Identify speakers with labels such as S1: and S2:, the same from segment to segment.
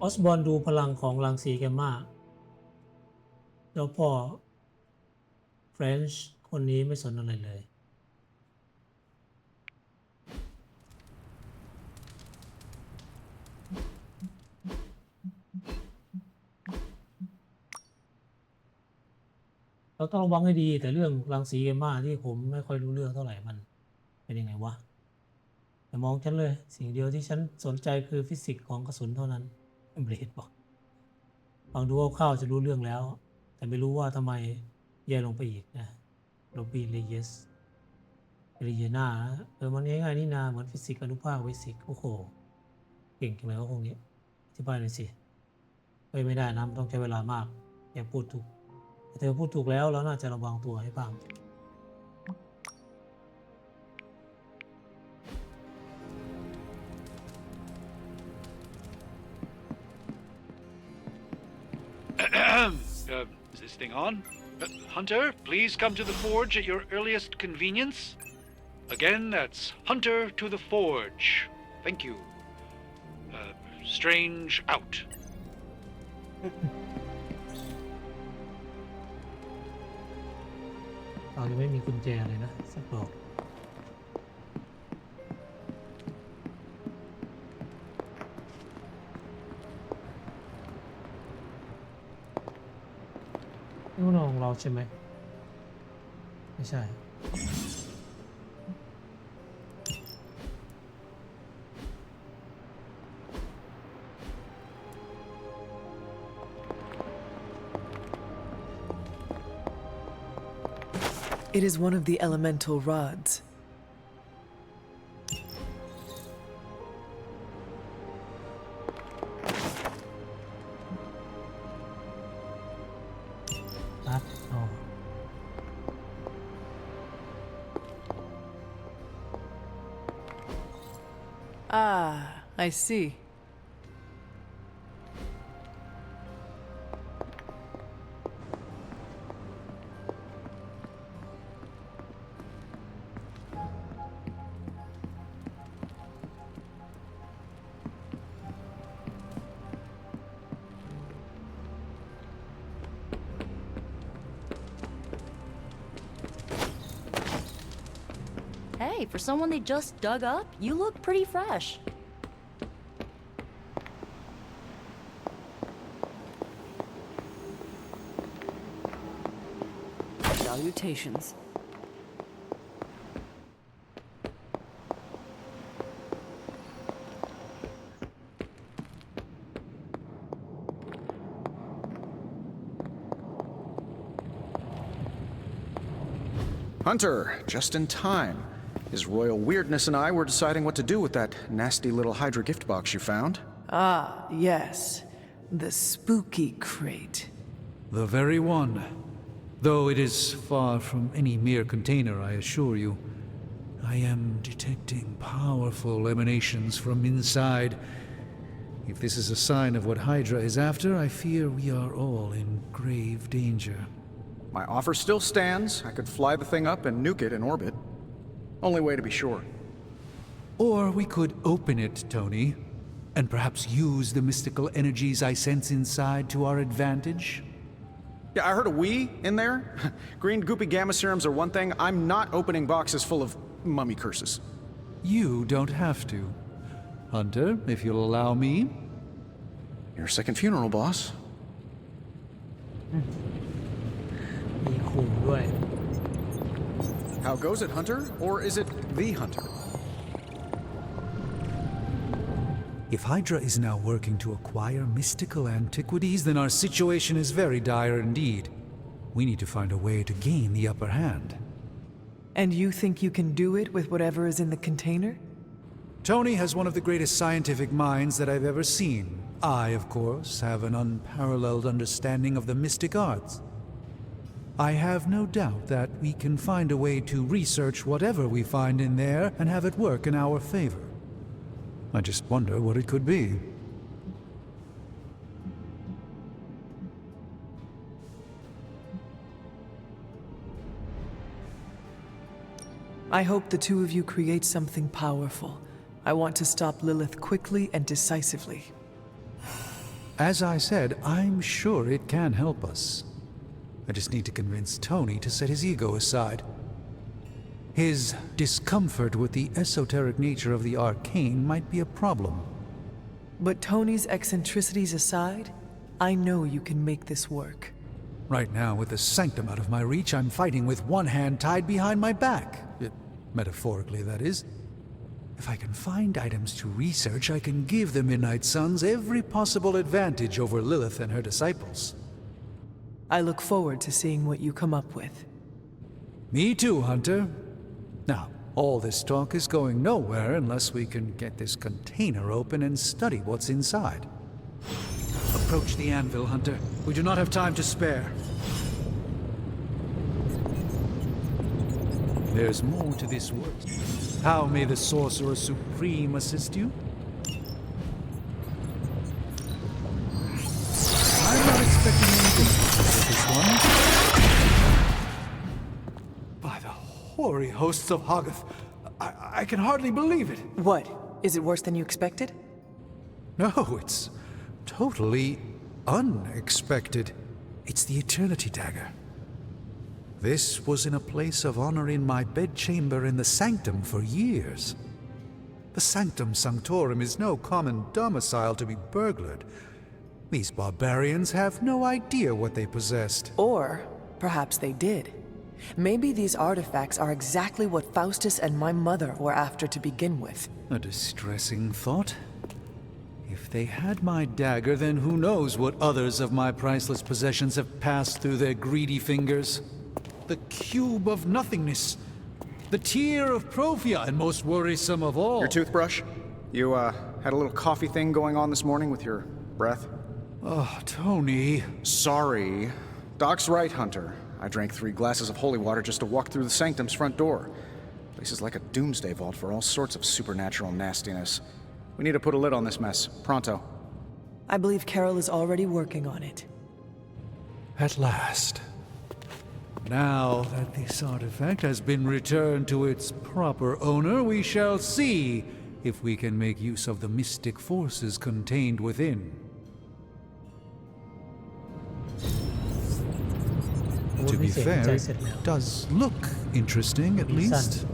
S1: อสบอร์นดูพลังของรังสีแกมมาแล้วพอเฟรนช์คนนี้ไม่สนอะไรเลยเราต้องระวังให้ดีแต่เรื่องรังสีแกมมาที่ผมไม่ค่อยรู้เรื่องเท่าไหร่มันเป็นยังไงวะอย่ามองฉันเลยสิ่งเดียวที่ฉันสนใจคือฟิสิกส์ของกระสุนเท่านั้นเบรดบอกฟังดูคร่าวๆจะรู้เรื่องแล้วแต่ไม่รู้ว่าทำไมแย่ลงไปอีกนะโรบีเลเยสเรเยนามันง่ายๆนี่นาเหมือนฟิสิกส์อนุภาคเบสิกโอ้โหเก่งจังเลยว่าพวกนี้อธิบายหน่อยสิไม่ได้นะต้องใช้เวลามากอย่าพูดถูกแต่เธอพูดถูกแล้วน่าจะระวังตัวให้บ้าง
S2: Is this thing on? Hunter, please come to the forge at your earliest convenience. Again, that's Hunter to the forge. Thank you. Strange out.
S1: เรายังไม่มีกุญแจเลยนะสักดอกนี่มันของเราใช่ไหมไม่ใช่
S3: It is one of the elemental rods. Ah, I see.
S4: Hey, for someone they just dug up, you look pretty fresh.
S3: Salutations.
S5: Hunter, just in time. His royal weirdness and I were deciding what to do with that nasty little Hydra gift box you found.
S3: Ah, yes. The spooky crate.
S6: The very one. Though it is far from any mere container, I assure you. I am detecting powerful emanations from inside. If this is a sign of what Hydra is after, I fear we are all in grave danger.
S5: My offer still stands. I could fly the thing up and nuke it in orbit. Only way to be sure.
S6: Or we could open it, Tony, and perhaps use the mystical energies I sense inside to our advantage.
S5: Yeah, I heard a we in there. Green goopy gamma serums are one thing. I'm not opening boxes full of mummy curses.
S6: You don't have to. Hunter, if you'll allow me.
S5: Your second funeral, boss.
S1: มีขู่ด้วย
S5: How goes it, Hunter? Or is it the Hunter?
S6: If Hydra is now working to acquire mystical antiquities, then our situation is very dire indeed. We need to find a way to gain the upper hand.
S3: And you think you can do it with whatever is in the container?
S6: Tony has one of the greatest scientific minds that I've ever seen. I, of course, have an unparalleled understanding of the mystic arts. I have no doubt that we can find a way to research whatever we find in there and have it work in our favor. I just wonder what it could be.
S3: I hope the two of you create something powerful. I want to stop Lilith quickly and decisively.
S6: As I said, I'm sure it can help us. I just need to convince Tony to set his ego aside. His discomfort with the esoteric nature of the arcane might be a problem.
S3: But Tony's eccentricities aside, I know you can make this work.
S6: Right now, with the sanctum out of my reach, I'm fighting with one hand tied behind my back. Metaphorically, that is. If I can find items to research, I can give the Midnight Suns every possible advantage over Lilith and her disciples.
S3: I look forward to seeing what you come up with.
S6: Me too, Hunter. Now, all this talk is going nowhere unless we can get this container open and study what's inside. Approach the anvil, Hunter. We do not have time to spare. There's more to this work. How may the Sorcerer Supreme assist you? I'm not expecting anything with this one. By the hoary hosts of Hoggoth, I can hardly believe it.
S3: What? Is it worse than you expected?
S6: No, it's totally unexpected. It's the Eternity Dagger. This was in a place of honor in my bedchamber in the Sanctum for years. The Sanctum Sanctorum is no common domicile to be burglared. These barbarians have no idea what they possessed.
S3: Or perhaps they did. Maybe these artifacts are exactly what Faustus and my mother were after to begin with.
S6: A distressing thought. If they had my dagger, then who knows what others of my priceless possessions have passed through their greedy fingers. The cube of nothingness. The tear of Profia, and most worrisome of all.
S5: Your toothbrush? You, had a little coffee thing going on this morning with your breath?
S6: Oh, Tony.
S5: Sorry. Doc's right, Hunter. I drank 3 glasses of holy water just to walk through the Sanctum's front door. Place is like a doomsday vault for all sorts of supernatural nastiness. We need to put a lid on this mess. Pronto.
S3: I believe Carol is already working on it.
S6: At last. Now that this artifact has been returned to its proper owner, we shall see if we can make use of the mystic forces contained within. To be fair, it does look interesting, at least.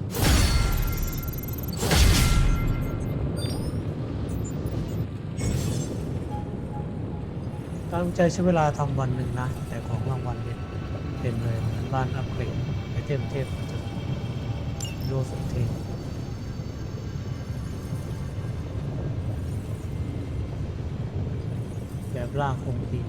S1: ตั้งใจใช้เวลาทำวันหนึ่งนะ แต่ของรางวัลเนี่ยเต็มเลยเหมือนบ้านอัปเกรดไอเทมเทพโยสุเทพแบบล่างคงปี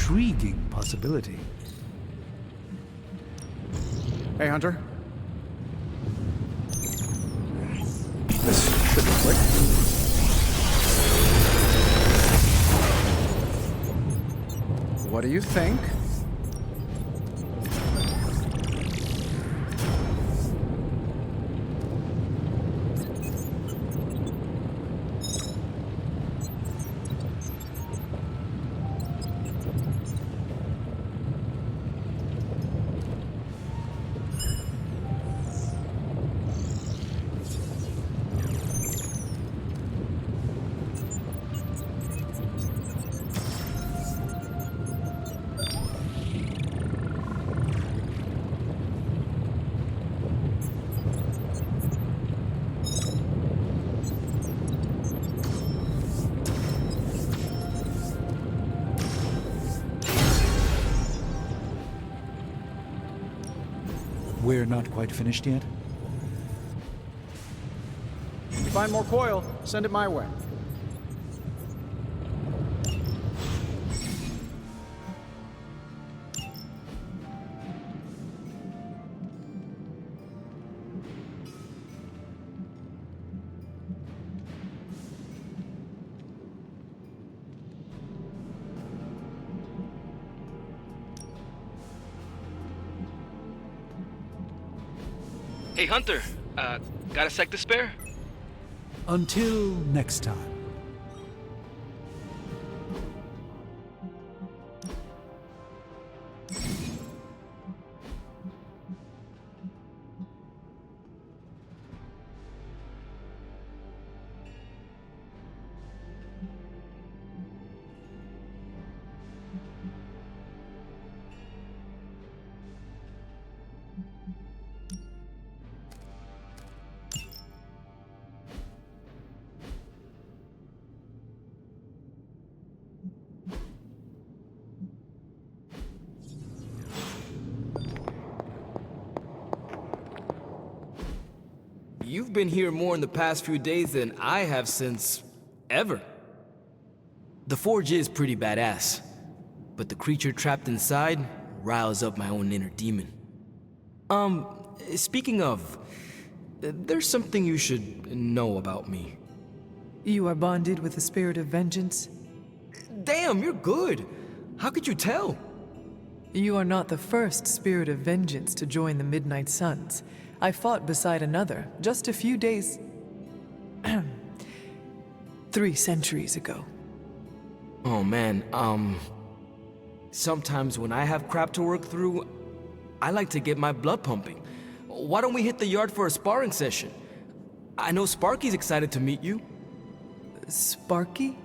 S6: Intriguing possibility.
S5: Hey, Hunter. This should be quick. What do you think?
S6: We're not quite finished yet?
S5: If you find more coil, send it my way.
S7: Hey, Hunter. Got a sec to spare?
S6: Until next time.
S7: You've been here more in the past few days than I have since... ever. The Forge is pretty badass, but the creature trapped inside riles up my own inner demon. Speaking of, there's something you should know about me.
S3: You are bonded with the spirit of vengeance?
S7: Damn, you're good. How could you tell?
S3: You are not the first spirit of vengeance to join the Midnight Suns. I fought beside another just a few days... 3 centuries ago.
S7: Oh man, sometimes when I have crap to work through, I like to get my blood pumping. Why don't we hit the yard for a sparring session? I know Sparky's excited to meet you.
S3: Sparky?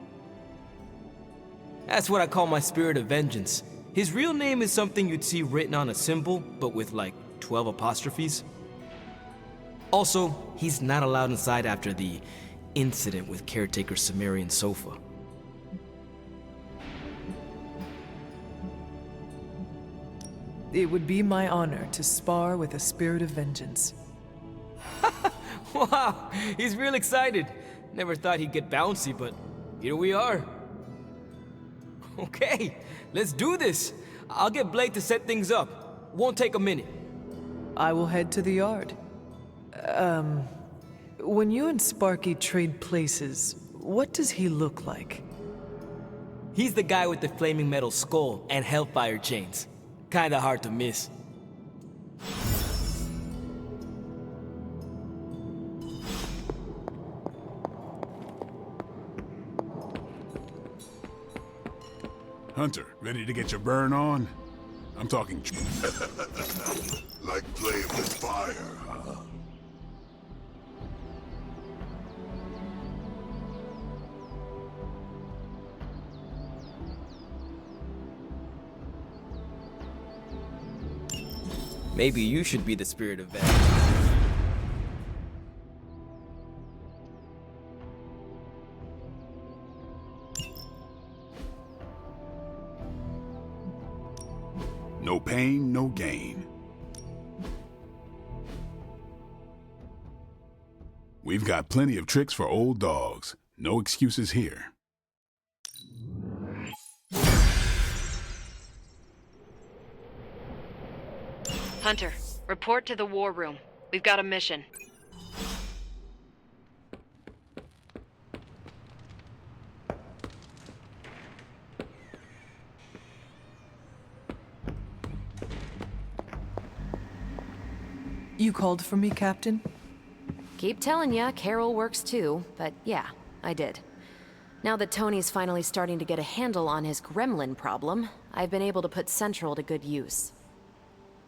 S7: That's what I call my spirit of vengeance. His real name is something you'd see written on a symbol, but with like 12 apostrophes. Also, he's not allowed inside after the incident with caretaker Sumerian Sofa.
S3: It would be my honor to spar with a spirit of vengeance.
S7: Wow, he's real excited. Never thought he'd get bouncy, but here we are. Okay, let's do this. I'll get Blake to set things up. Won't take a minute.
S3: I will head to the yard. When you and Sparky trade places, what does he look like?
S7: He's the guy with the flaming metal skull and hellfire chains. Kinda hard to miss.
S8: Hunter, ready to get your burn on? I'm talking...
S9: Like playing with fire, huh?
S7: Maybe you should be the spirit of vengeance.
S8: No pain, no gain. We've got plenty of tricks for old dogs. No excuses here.
S10: Hunter, report to the war room. We've got a mission.
S3: You called for me, Captain?
S4: Keep telling ya, Carol works too, but yeah, I did. Now that Tony's finally starting to get a handle on his gremlin problem, I've been able to put Central to good use.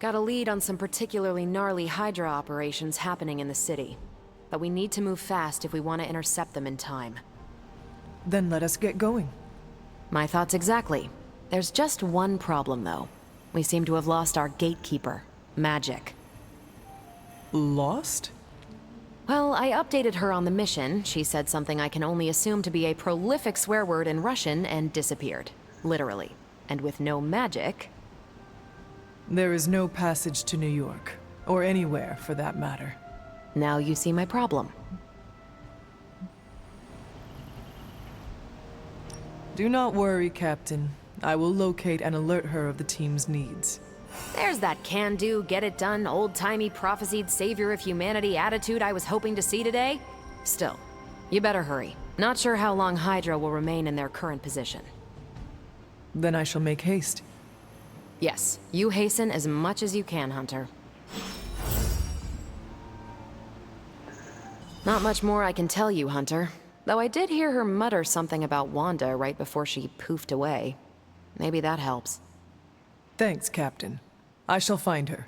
S4: Got a lead on some particularly gnarly Hydra operations happening in the city. But we need to move fast if we want to intercept them in time.
S3: Then let us get going.
S4: My thoughts exactly. There's just one problem, though. We seem to have lost our gatekeeper, Magic.
S3: Lost?
S4: Well, I updated her on the mission. She said something I can only assume to be a prolific swear word in Russian and disappeared. Literally. And with no magic...
S3: There is no passage to New York, or anywhere for that matter.
S4: Now you see my problem.
S3: Do not worry, Captain. I will locate and alert her of the team's needs.
S4: There's that can-do, get-it-done, old-timey prophesied savior of humanity attitude I was hoping to see today. Still, you better hurry. Not sure how long Hydra will remain in their current position.
S3: Then I shall make haste.
S4: Yes, you hasten as much as you can, Hunter. Not much more I can tell you, Hunter. Though I did hear her mutter something about Wanda right before she poofed away. Maybe that helps.
S3: Thanks, Captain. I shall find her.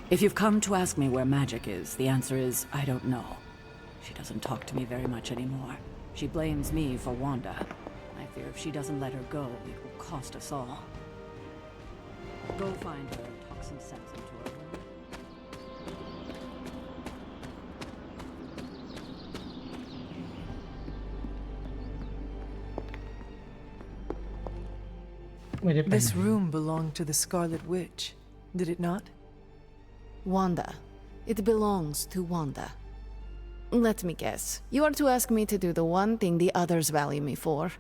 S11: If you've come to ask me where Magic is, the answer is, I don't know. She doesn't talk to me very much anymore. She blames me for Wanda. I fear if she doesn't let her go, it will cost us all. Go find her and talk some sense into her.
S3: This room belonged to the Scarlet Witch, did it not?
S12: Wanda. It belongs to Wanda. Let me guess. You are to ask me to do the one thing the others value me for.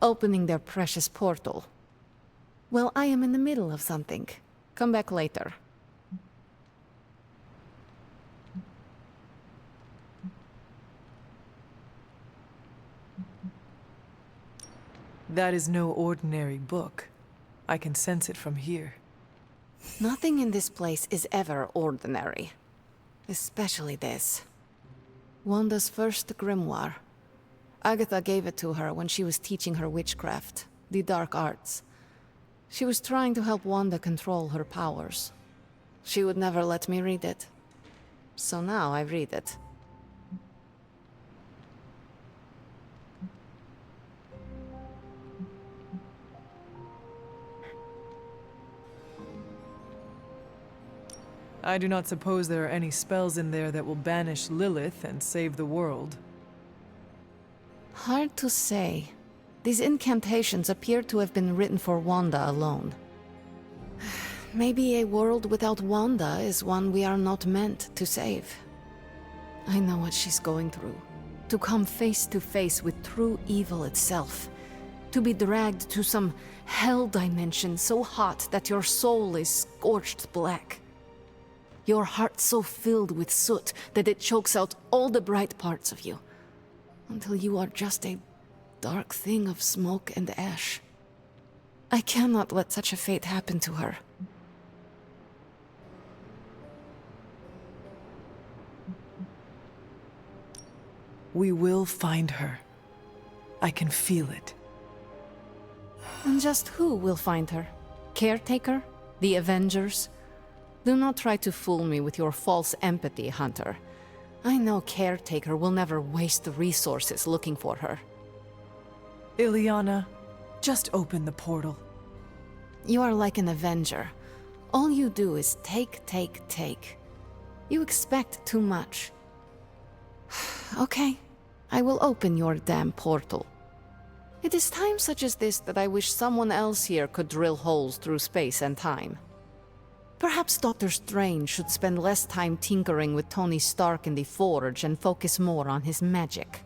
S12: Opening their precious portal. Well, I am in the middle of something. Come back later.
S3: That is no ordinary book. I can sense it from here.
S12: Nothing in this place is ever ordinary. Especially this. Wanda's first grimoire. Agatha gave it to her when she was teaching her witchcraft, the dark arts. She was trying to help Wanda control her powers. She would never let me read it. So now I read it.
S3: I do not suppose there are any spells in there that will banish Lilith and save the world.
S12: Hard to say. These incantations appear to have been written for Wanda alone. Maybe a world without Wanda is one we are not meant to save. I know what she's going through. To come face to face with true evil itself. To be dragged to some hell dimension so hot that your soul is scorched black. Your heart so filled with soot that it chokes out all the bright parts of you. Until you are just a dark thing of smoke and ash. I cannot let such a fate happen to her.
S3: We will find her. I can feel it.
S12: And just who will find her? Caretaker? The Avengers? Do not try to fool me with your false empathy, Hunter. I know Caretaker will never waste the resources looking for her.
S3: Ileana, just open the portal.
S12: You are like an Avenger. All you do is take, take, take. You expect too much. Okay, I will open your damn portal. It is times such as this that I wish someone else here could drill holes through space and time. Perhaps Doctor Strange should spend less time tinkering with Tony Stark in the Forge and focus more on his magic.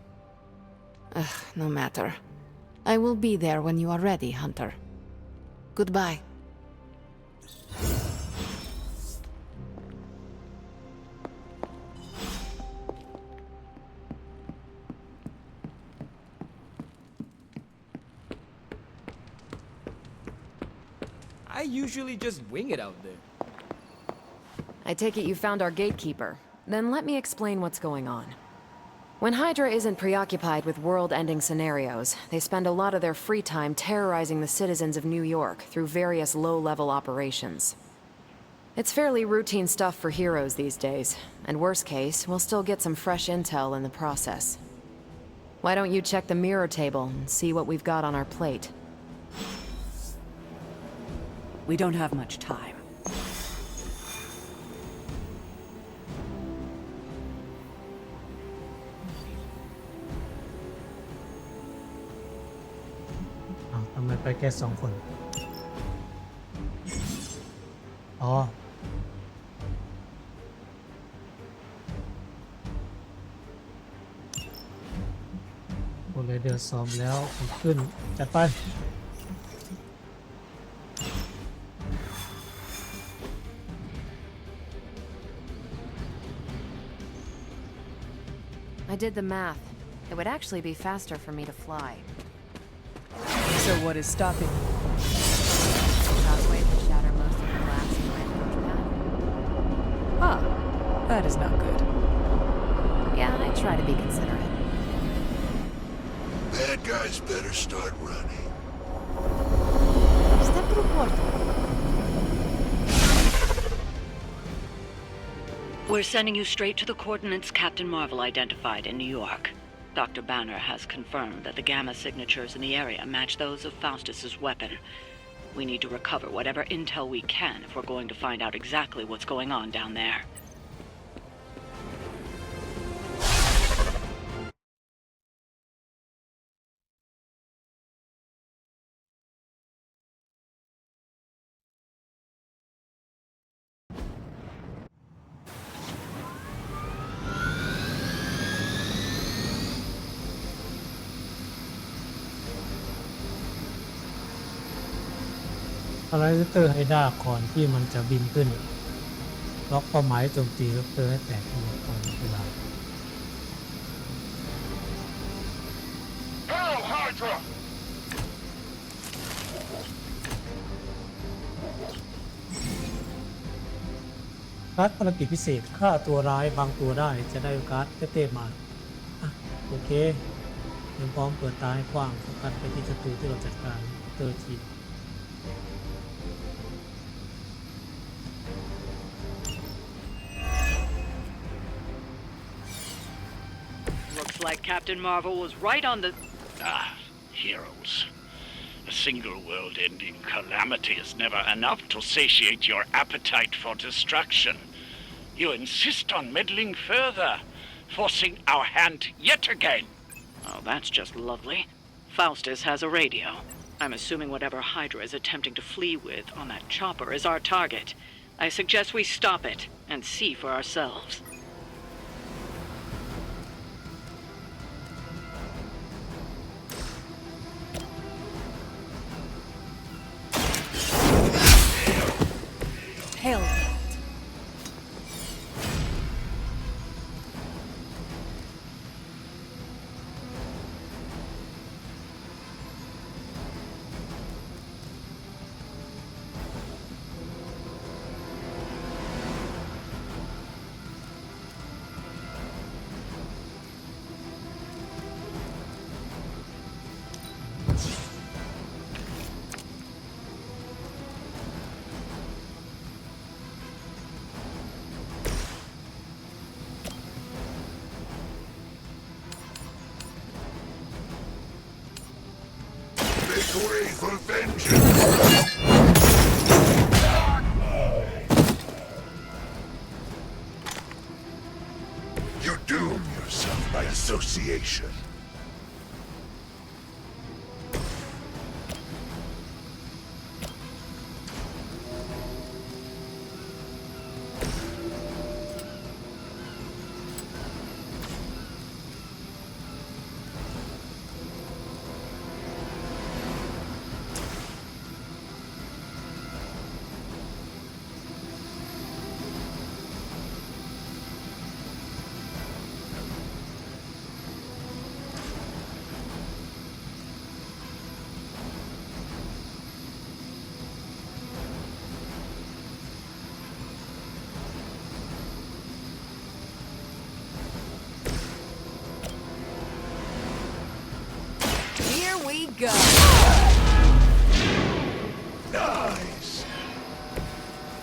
S12: No matter. I will be there when you are ready, Hunter. Goodbye.
S7: I usually just wing it out there.
S4: I take it you found our gatekeeper. Then let me explain what's going on. When Hydra isn't preoccupied with world-ending scenarios, they spend a lot of their free time terrorizing the citizens of New York through various low-level operations. It's fairly routine stuff for heroes these days, and worst case, we'll still get some fresh intel in the process. Why don't you check the mirror table and see what we've got on our plate?
S11: We don't have much time.
S1: อ้าวทำไมไปแค่2 คน อ๋อโอเลยเดือดซ้อมแล้วขึ้น จัดไป
S4: I did the math. It would actually be faster for me to fly.
S3: So what is stopping you?
S4: Shockwave would shatter most of the glass in my approach path.
S3: Ah, that is not good.
S4: Yeah, I try to be considerate.
S9: Bad guys better start running.
S12: Step through portal.
S13: We're sending you straight to the coordinates Captain Marvel identified in New York. Dr. Banner has confirmed that the gamma signatures in the area match those of Faustus's weapon. We need to recover whatever intel we can if we're going to find out exactly what's going on down there.
S1: อะไรเตอร์ให้ได้ก่อนที่มันจะบินขึ้นล็อกเป้าหมายโจมตีเตอร์ให้แตกหมดก่อนเวลา
S9: Hello, Hydra!
S1: การ์ดภารกิจพิเศษฆ่าตัวร้ายบางตัวได้จะได้การ์ดเต้ๆมาอ่ะโอเคเตรียมพร้อมเปิดตาให้กว้างโฟกัสไปที่ศัตรูที่เราจัดการเตอร์ที
S13: Looks like Captain Marvel was right on the...
S14: Ah, heroes. A single world-ending calamity is never enough to satiate your appetite for destruction. You insist on meddling further, forcing our hand yet again.
S13: Oh, that's just lovely. Faustus has a radio. I'm assuming whatever Hydra is attempting to flee with on that chopper is our target. I suggest we stop it and see for ourselves.
S3: Hell.
S9: Make way for vengeance! You doom yourself by association.
S12: Here we go.
S9: Nice!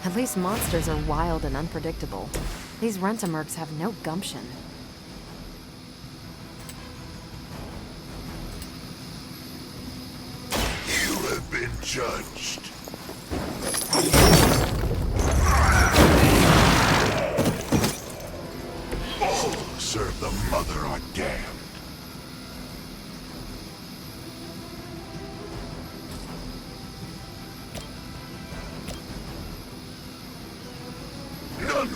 S4: At least monsters are wild and unpredictable. These Rentamercs have no gumption.
S9: You have been judged. All who serve the Mother are damned. None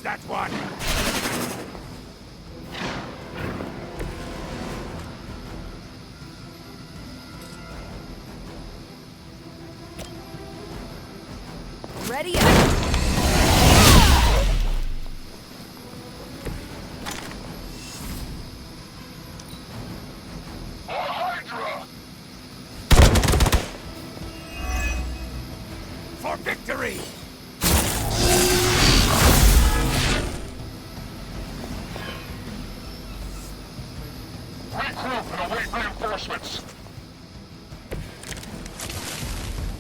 S9: that one!
S4: Ready up!
S9: For victory! Regroup and await reinforcements!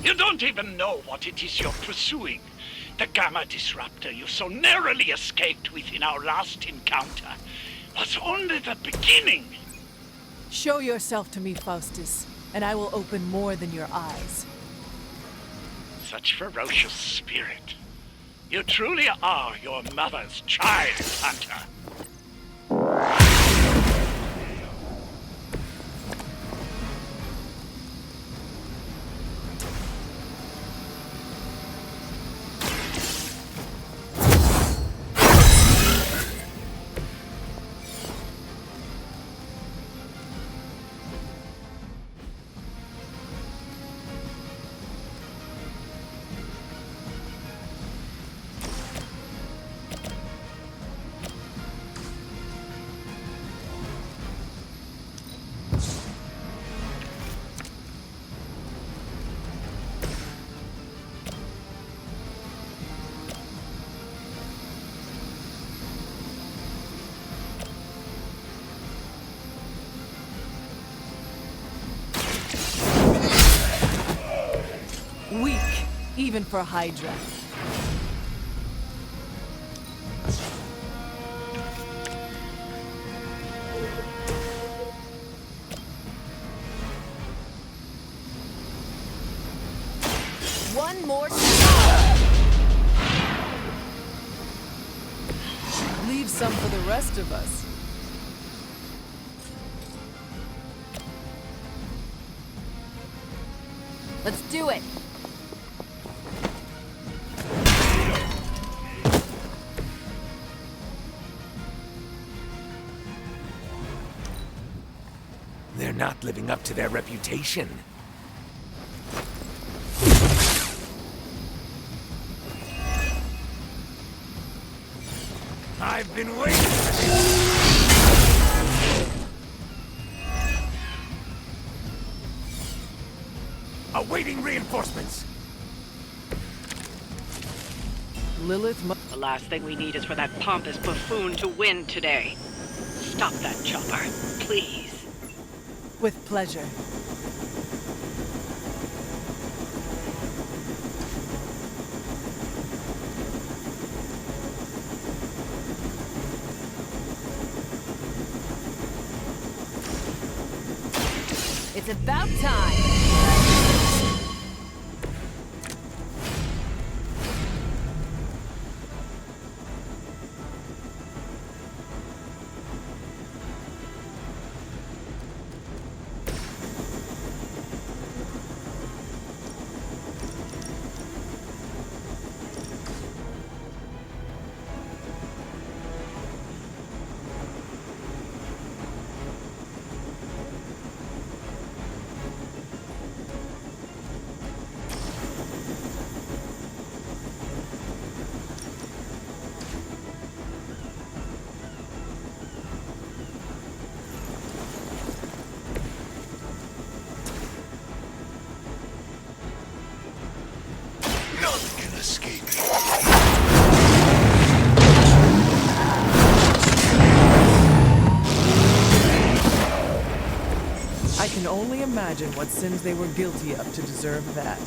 S14: You don't even know what it is you're pursuing. The Gamma Disruptor you so narrowly escaped with in our last encounter was only the beginning.
S15: Show yourself to me, Faustus, and I will open more than your eyes.
S14: Such ferocious spirit. You truly are your mother's child, Hunter.
S15: Weak, even for Hydra.
S4: One more
S15: Leave some for the rest of us.
S4: Let's do it!
S9: They're not living up to their reputation. I've been waiting for this. Awaiting reinforcements.
S15: Lilith
S13: The last thing we need is for that pompous buffoon to win today. Stop that chopper, please.
S15: with pleasure.
S4: It's about time!
S9: None can escape.
S15: I can only imagine what sins they were guilty of to deserve that.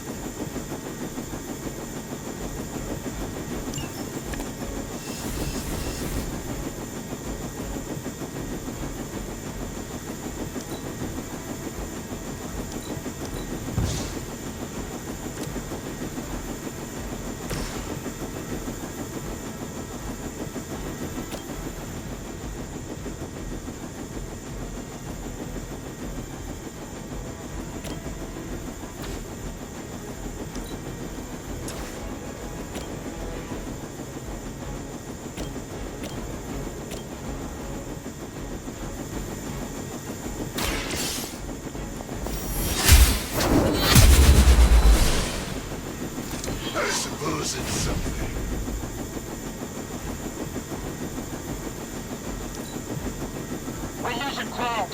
S14: We're losing ground.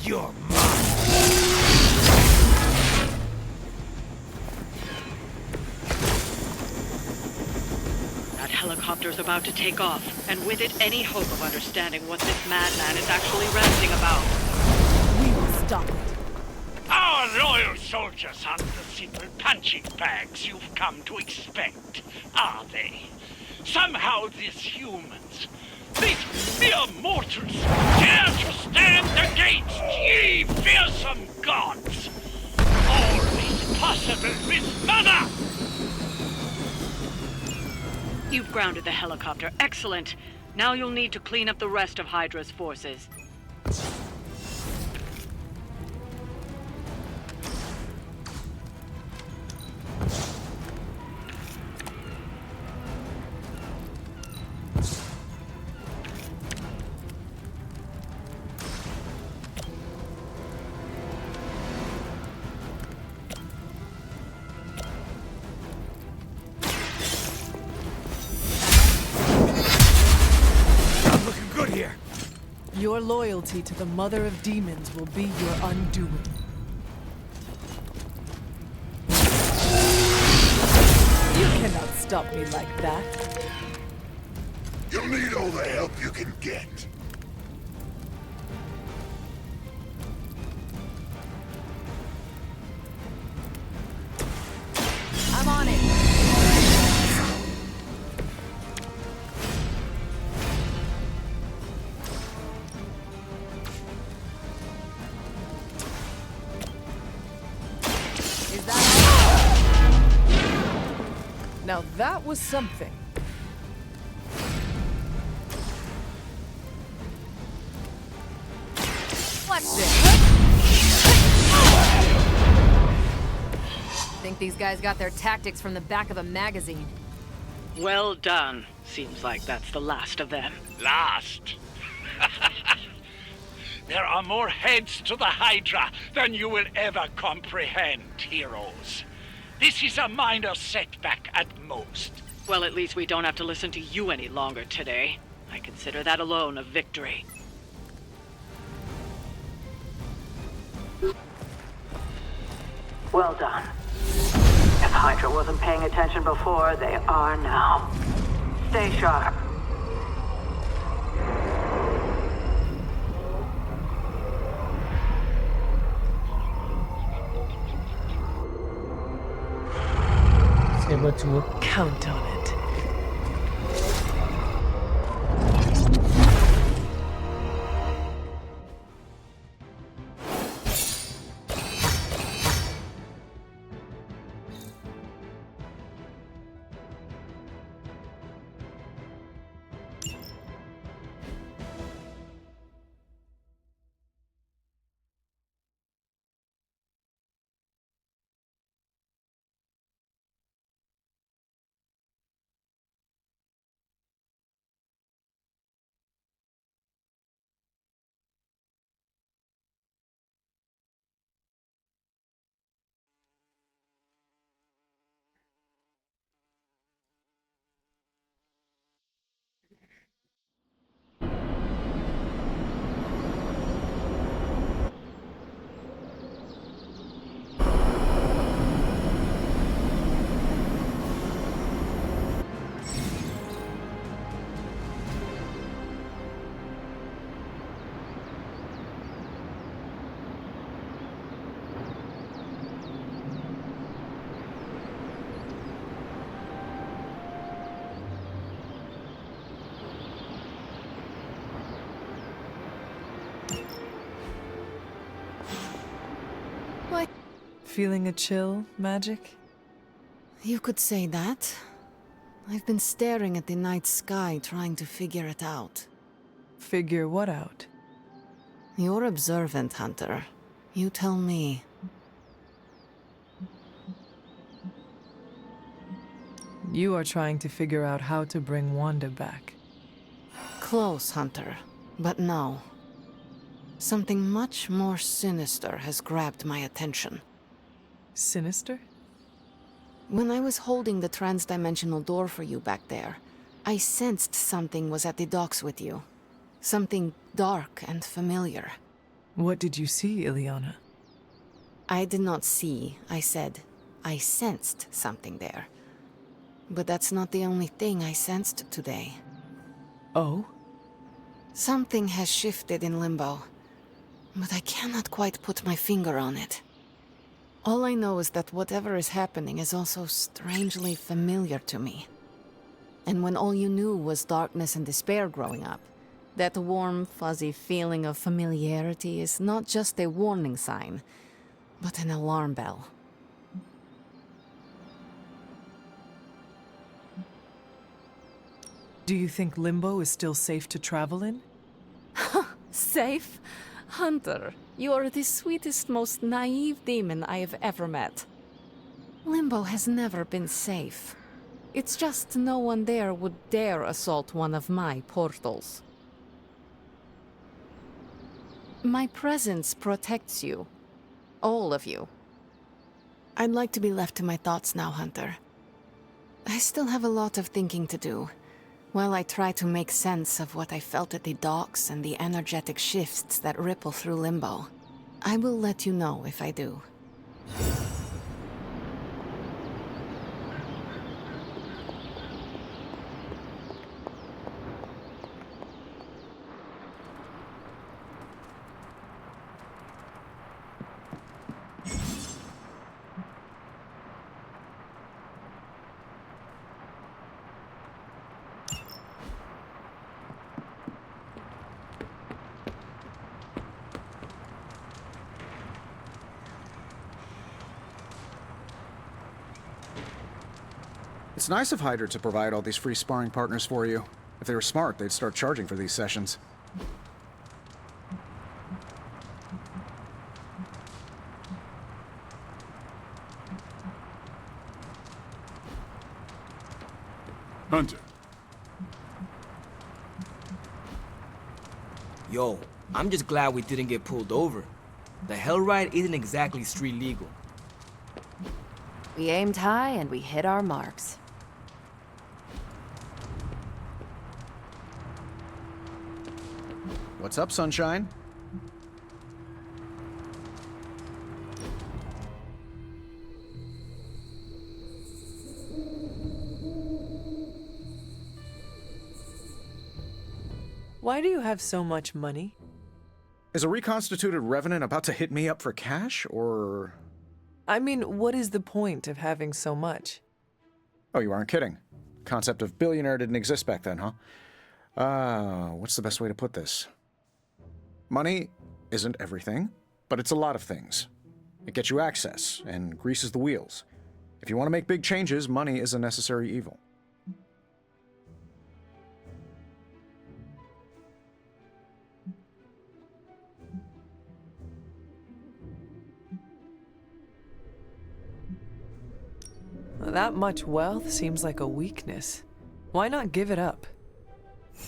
S9: You're mine.
S13: That helicopter's about to take off, and with it, any hope of understanding what this madman is actually ranting about.
S15: We will stop it.
S14: Our loyal soldiers aren't the simple punching bags you've come to expect, are they? Somehow these humans, these mere mortals, dare to stand against ye fearsome gods! Always possible with Mother!
S13: You've grounded the helicopter. Excellent. Now you'll need to clean up the rest of Hydra's forces.
S15: Your loyalty to the Mother of Demons will be your undoing. You cannot stop me like that.
S9: You'll need all the help you can get.
S15: I'm on it. Now that was something.
S12: Watch this. Think these guys got their tactics from the back of a magazine.
S13: Well done. Seems like that's the last of them.
S14: Last? There are more heads to the Hydra than you will ever comprehend, heroes. This is a minor setback at most.
S13: Well, at least we don't have to listen to you any longer today. I consider that alone a victory. Well done. If Hydra wasn't paying attention before, they are now. Stay sharp.
S1: Saber-tooth.
S15: Count on it. Feeling a chill, Magic?
S12: You could say that. I've been staring at the night sky trying to figure it out.
S15: Figure what out?
S12: You're observant, Hunter. You tell me.
S15: You are trying to figure out how to bring Wanda back.
S12: Close, Hunter. But no. Something much more sinister has grabbed my attention.
S15: Sinister?
S12: When I was holding the transdimensional door for you back there, I sensed something was at the docks with you. Something dark and familiar.
S15: What did you see, Ileana?
S12: I did not see, I said. I sensed something there. But that's not the only thing I sensed today.
S15: Oh?
S12: Something has shifted in Limbo, but I cannot quite put my finger on it. All I know is that whatever is happening is also strangely familiar to me. And when all you knew was darkness and despair growing up, that warm, fuzzy feeling of familiarity is not just a warning sign, but an alarm bell.
S15: Do you think Limbo is still safe to travel in?
S12: Safe? Hunter, you are the sweetest, most naive demon I have ever met. Limbo has never been safe. It's just no one there would dare assault one of my portals. My presence protects you. All of you. I'd like to be left to my thoughts now, Hunter. I still have a lot of thinking to do, while I try to make sense of what I felt at the docks and the energetic shifts that ripple through Limbo. I will let you know if I do.
S5: It's nice of Hydra to provide all these free sparring partners for you. If they were smart, they'd start charging for these sessions.
S8: Hunter.
S7: Yo, I'm just glad we didn't get pulled over. The hell ride isn't exactly street legal.
S4: We aimed high and we hit our marks.
S5: What's up, Sunshine?
S15: Why do you have so much money?
S5: Is a reconstituted revenant about to hit me up for cash, or...?
S15: I mean, what is the point of having so much?
S5: Oh, you aren't kidding. Concept of billionaire didn't exist back then, huh? What's the best way to put this? Money isn't everything, but it's a lot of things. It gets you access and greases the wheels. If you want to make big changes, money is a necessary evil.
S15: That much wealth seems like a weakness. Why not give it up?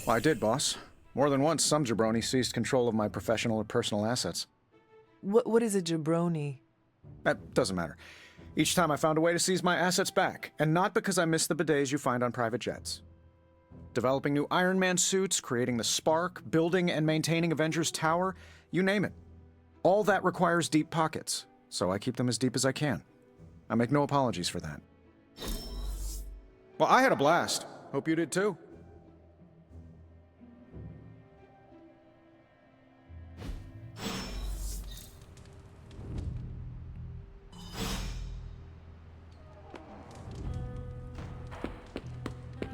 S5: Well, I did, boss. More than once, some jabroni seized control of my professional or personal assets.
S15: What is a jabroni?
S5: That doesn't matter. Each time I found a way to seize my assets back, and not because I missed the bidets you find on private jets. Developing new Iron Man suits, creating the Spark, building and maintaining Avengers Tower, you name it. All that requires deep pockets, so I keep them as deep as I can. I make no apologies for that. Well, I had a blast. Hope you did too.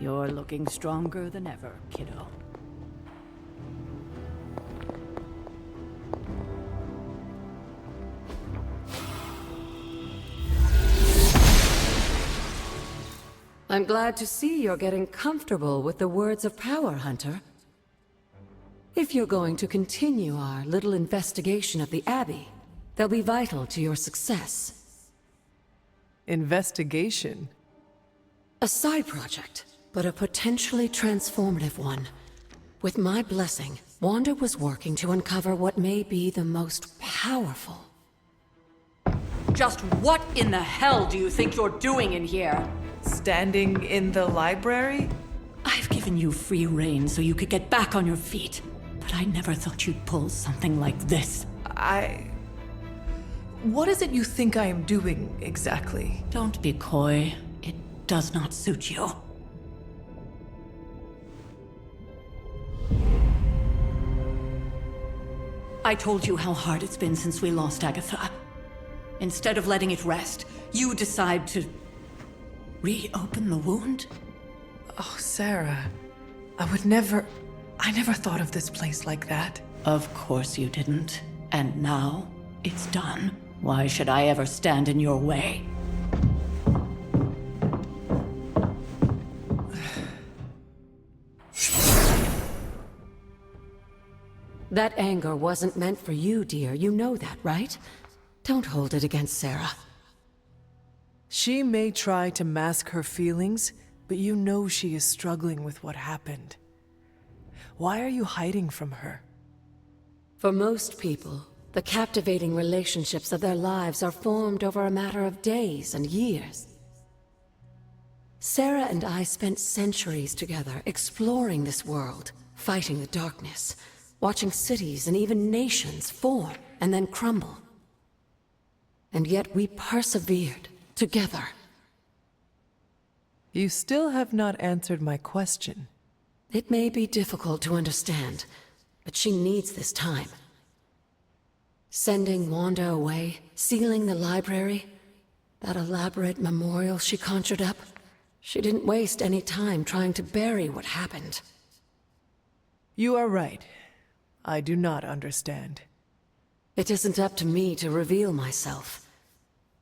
S11: You're looking stronger than ever, kiddo.
S16: I'm glad to see you're getting comfortable with the words of power, Hunter. If you're going to continue our little investigation of the Abbey, they'll be vital to your success.
S15: Investigation?
S16: A side project, but a potentially transformative one. With my blessing, Wanda was working to uncover what may be the most powerful.
S13: Just what in the hell do you think you're doing in here?
S15: Standing in the library?
S11: I've given you free rein so you could get back on your feet. But I never thought you'd pull something like this.
S3: What is it you think I am doing, exactly?
S11: Don't be coy. It does not suit you. I told you how hard it's been since we lost Agatha. Instead of letting it rest, you decide to reopen the wound?
S3: Oh, Sarah. I never thought of this place like that.
S11: Of course you didn't. And now, it's done. Why should I ever stand in your way?
S16: That anger wasn't meant for you, dear. You know that, right? Don't hold it against Sarah.
S3: She may try to mask her feelings, but you know she is struggling with what happened. Why are you hiding from her?
S16: For most people, the captivating relationships of their lives are formed over a matter of days and years. Sarah and I spent centuries together exploring this world, fighting the darkness, watching cities and even nations form and then crumble. And yet we persevered together.
S3: You still have not answered my question.
S16: It may be difficult to understand, but she needs this time. Sending Wanda away, sealing the library, that elaborate memorial she conjured up, she didn't waste any time trying to bury what happened.
S3: You are right. I do not understand.
S16: It isn't up to me to reveal myself.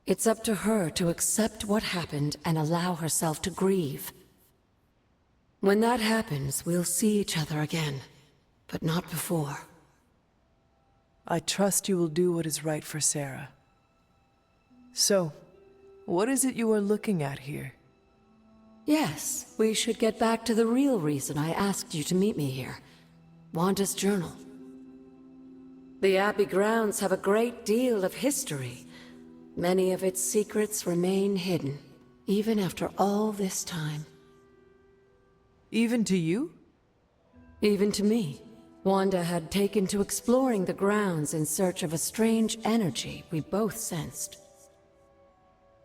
S16: It's up to her to accept what happened and allow herself to grieve. When that happens, we'll see each other again, but not before.
S3: I trust you will do what is right for Sarah. So, what is it you are looking at here?
S16: Yes, we should get back to the real reason I asked you to meet me here. Wanda's journal. The Abbey grounds have a great deal of history. Many of its secrets remain hidden, even after all this time.
S3: Even to you?
S16: Even to me. Wanda had taken to exploring the grounds in search of a strange energy we both sensed.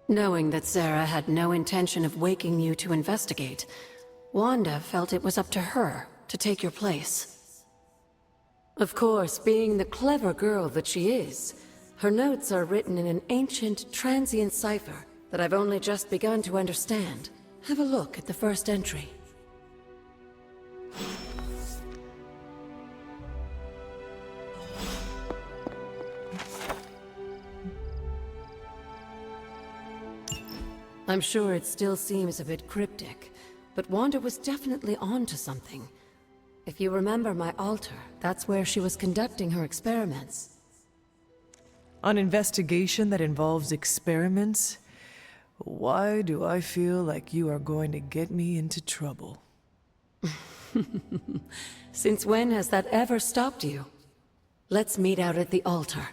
S16: Knowing that Sarah had no intention of waking you to investigate, Wanda felt it was up to her to take your place. Of course, being the clever girl that she is, her notes are written in an ancient, transient cipher that I've only just begun to understand. Have a look at the first entry. I'm sure it still seems a bit cryptic, but Wanda was definitely onto something. If you remember my altar, that's where she was conducting her experiments.
S3: An investigation that involves experiments? Why do I feel like you are going to get me into trouble?
S16: Since when has that ever stopped you? Let's meet out at the altar.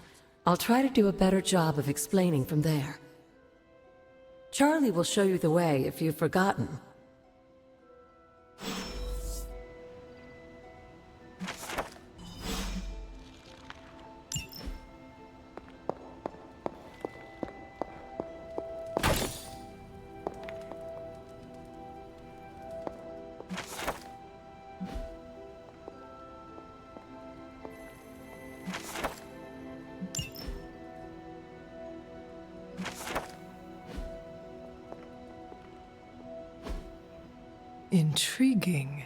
S16: I'll try to do a better job of explaining from there. Charlie will show you the way if you've forgotten.
S3: Intriguing.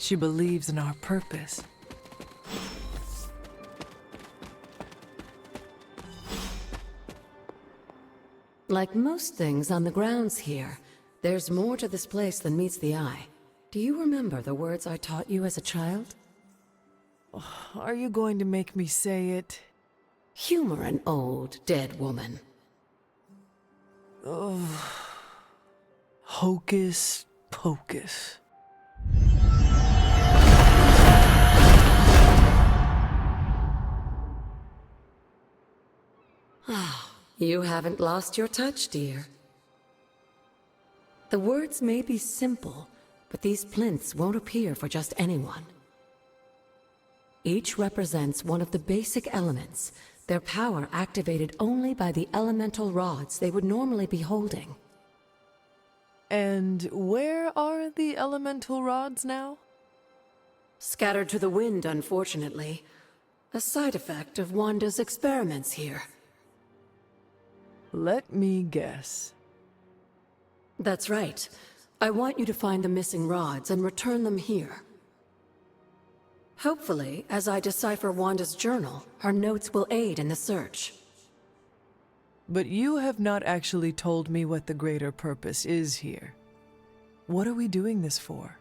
S3: She believes in our purpose.
S16: Like most things on the grounds here, there's more to this place than meets the eye. Do you remember the words I taught you as a child?
S3: Are you going to make me say it?
S16: Humor an old, dead woman.
S3: Ugh. Hocus pocus.
S16: You haven't lost your touch, dear. The words may be simple, but these plinths won't appear for just anyone. Each represents one of the basic elements, their power activated only by the elemental rods they would normally be holding.
S3: And where are the elemental rods now?
S16: Scattered to the wind, unfortunately. A side effect of Wanda's experiments here.
S3: Let me guess.
S16: That's right. I want you to find the missing rods and return them here. Hopefully, as I decipher Wanda's journal, her notes will aid in the search.
S3: But you have not actually told me what the greater purpose is here. What are we doing this for?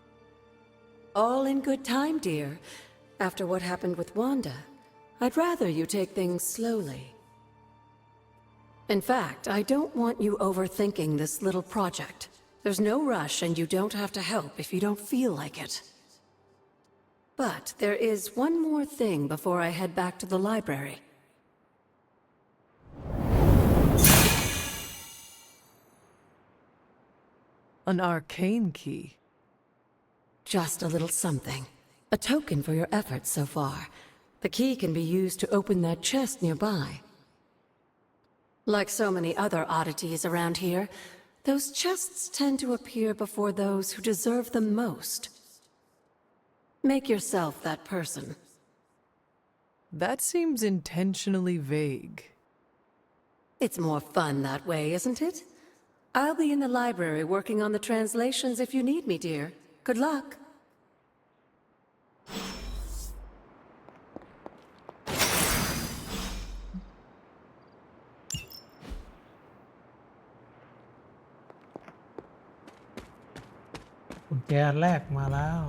S16: All in good time, dear. After what happened with Wanda, I'd rather you take things slowly. In fact, I don't want you overthinking this little project. There's no rush, and you don't have to help if you don't feel like it. But there is one more thing before I head back to the library.
S3: An arcane key.
S16: Just a little something. A token for your efforts so far. The key can be used to open that chest nearby. Like so many other oddities around here, those chests tend to appear before those who deserve them most. Make yourself that person.
S3: That seems intentionally vague.
S16: It's more fun that way, isn't it? I'll be in the library working on the translations if you need me, dear. Good luck.
S1: กุญแจแรกมาแล้ว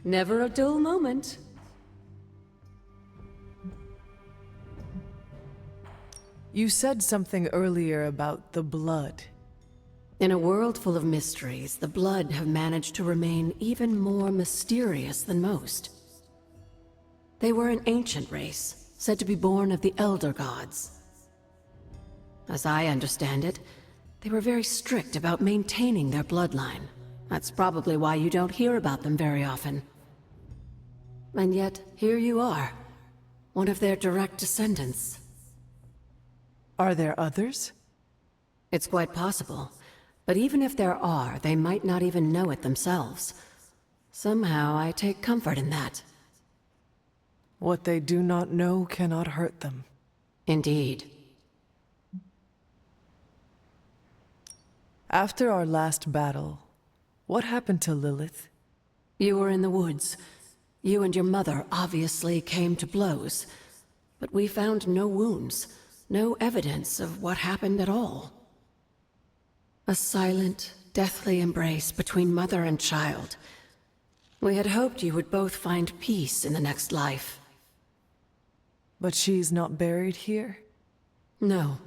S16: Never a dull moment.
S3: You said something earlier about the blood.
S16: In a world full of mysteries, the blood have managed to remain even more mysterious than most. They were an ancient race, said to be born of the Elder Gods. As I understand it, they were very strict about maintaining their bloodline. That's probably why you don't hear about them very often. And yet, here you are, one of their direct descendants.
S3: Are there others?
S16: It's quite possible. But even if there are, they might not even know it themselves. Somehow I take comfort in that.
S3: What they do not know cannot hurt them.
S16: Indeed.
S3: After our last battle, what happened to Lilith?
S16: You were in the woods. You and your mother obviously came to blows. But we found no wounds, no evidence of what happened at all. A silent, deathly embrace between mother and child. We had hoped you would both find peace in the next life.
S3: But she's not buried here?
S16: No.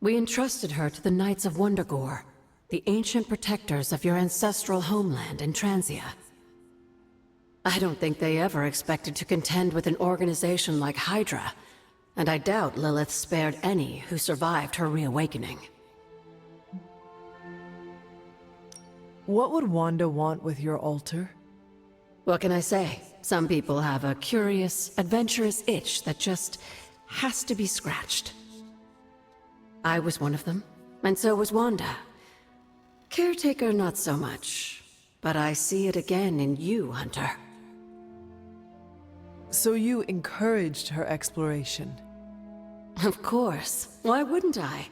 S16: We entrusted her to the Knights of Wondergore, the ancient protectors of your ancestral homeland in Transia. I don't think they ever expected to contend with an organization like Hydra, and I doubt Lilith spared any who survived her reawakening.
S3: What would Wanda want with your altar?
S16: What can I say? Some people have a curious, adventurous itch that just has to be scratched. I was one of them, and so was Wanda. Caretaker, not so much, but I see it again in you, Hunter.
S3: So you encouraged her exploration?
S16: Of course. Why wouldn't I?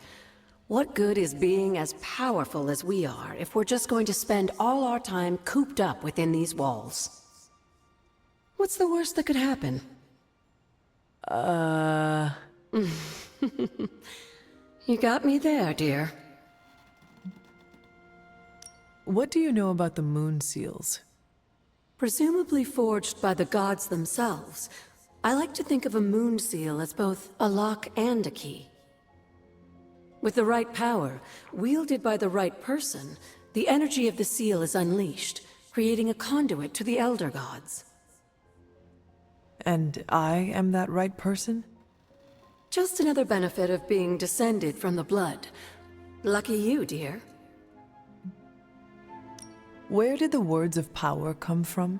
S16: What good is being as powerful as we are if we're just going to spend all our time cooped up within these walls? What's the worst that could happen? You got me there, dear.
S3: What do you know about the moon seals?
S16: Presumably forged by the gods themselves, I like to think of a moon seal as both a lock and a key. With the right power, wielded by the right person, the energy of the seal is unleashed, creating a conduit to the Elder Gods.
S3: And I am that right person?
S16: Just another benefit of being descended from the blood. Lucky you, dear.
S3: Where did the words of power come from?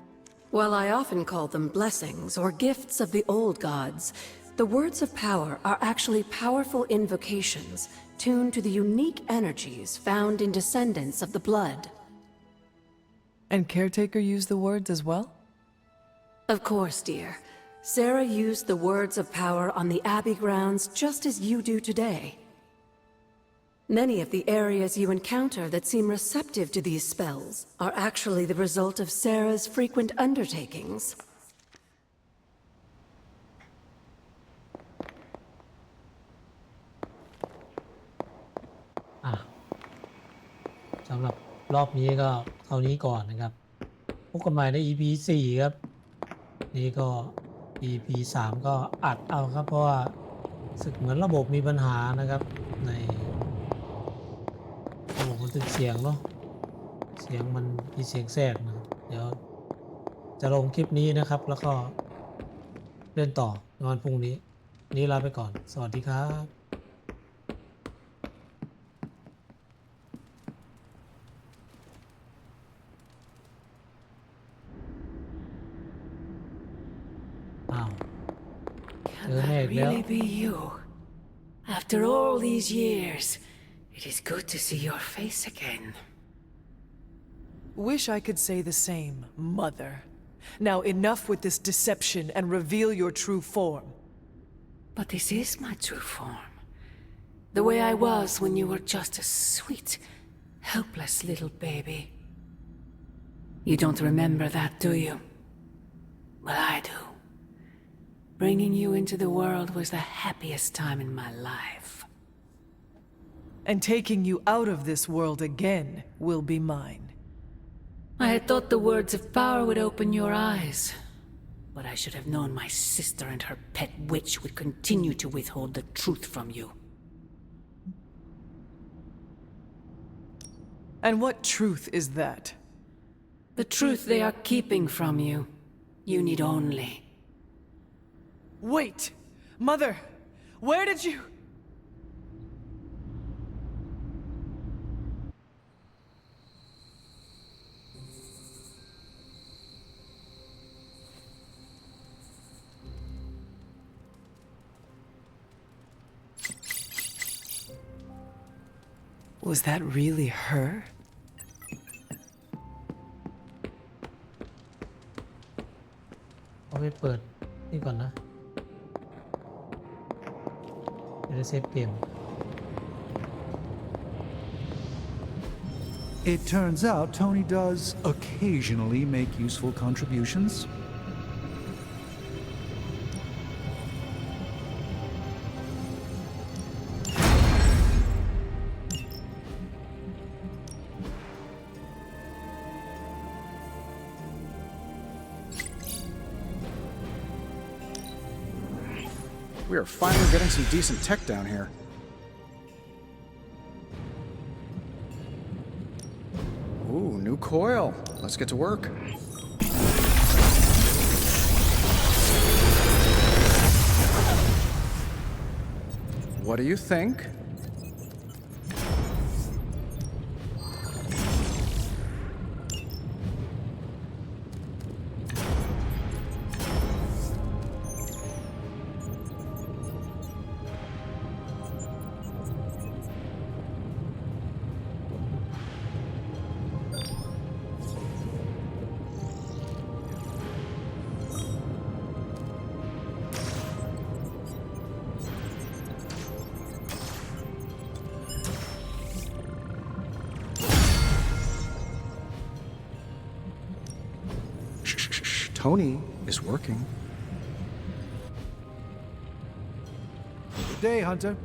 S16: While I often call them blessings or gifts of the old gods, the words of power are actually powerful invocations tuned to the unique energies found in descendants of the blood.
S3: And Caretaker used the words as well?
S16: Of course, dear. Sarah used the words of power on the Abbey grounds just as you do today. Many of the areas you encounter that seem receptive to these spells are actually the result of Sarah's frequent undertakings.
S1: Ah. สำหรับรอบนี้ก็เท่านี้ก่อนนะครับพบกันใหม่ใน EP 4 ครับนี่ก็ EP 3 ก็อัดเอาครับเพราะว่าสึกเหมือนระบบมีปัญหานะครับในระบบบันทึกเสียงเนาะเสียงมันมีเสียงแทรกนะครับเดี๋ยวจะลงคลิปนี้นะครับแล้วก็เล่นต่อในวันพรุ่งนี้นี้ลาไปก่อนสวัสดีครับ
S12: Can that really be you? After all these years, it is good to see your face again.
S3: Wish I could say the same, Mother. Now enough with this deception and reveal your true form.
S12: But this is my true form. The way I was when you were just a sweet, helpless little baby. You don't remember that, do you? Well, I do. Bringing you into the world was the happiest time in my life.
S3: And taking you out of this world again will be mine.
S12: I had thought the words of power would open your eyes. But I should have known my sister and her pet witch would continue to withhold the truth from you.
S3: And what truth is that?
S12: The truth they are keeping from you. You need only...
S3: Wait! Mother! Where did you... Was that really her?
S1: เอาไปเปิดนี่ก่อนนะเดี๋ยวจะเซฟเกม
S6: It turns out Tony does occasionally make useful contributions.
S5: We are finally getting some decent tech down here. Ooh, new coil. Let's get to work. What do you think? Tony is working.
S6: Good day, Hunter.